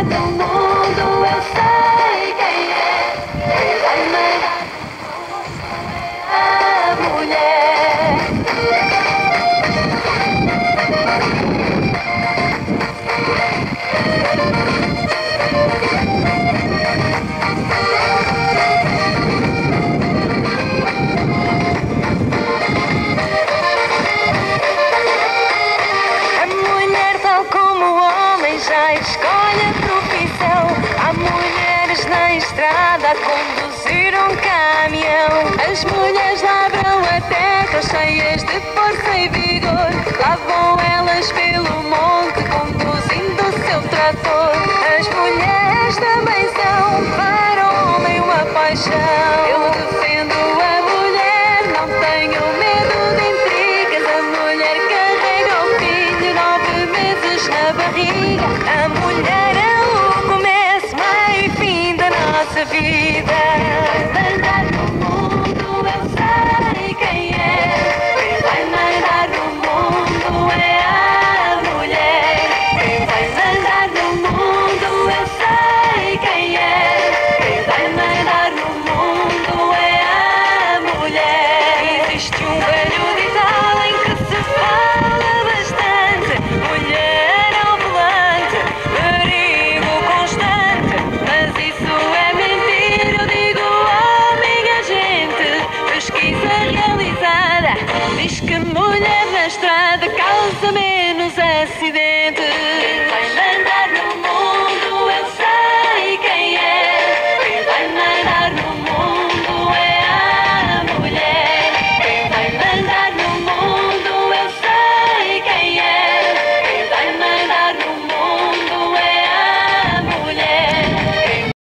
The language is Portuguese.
do mundo eu sei quem é. Quem vai mandar é a mulher. A mulher, tal como o homem, já escolhe a profissão. Há mulheres na estrada a conduzir um caminhão. As mulheres labram a terra cheias de força e vigor. Lá vão elas pelo monte conduzindo o seu trator. As mulheres também são para o homem uma paixão. Eu defendo a mulher, não tenho medo de intrigas. A mulher carrega o filho 9 meses na barriga. A mulher é o começo, meio e fim da nossa vida.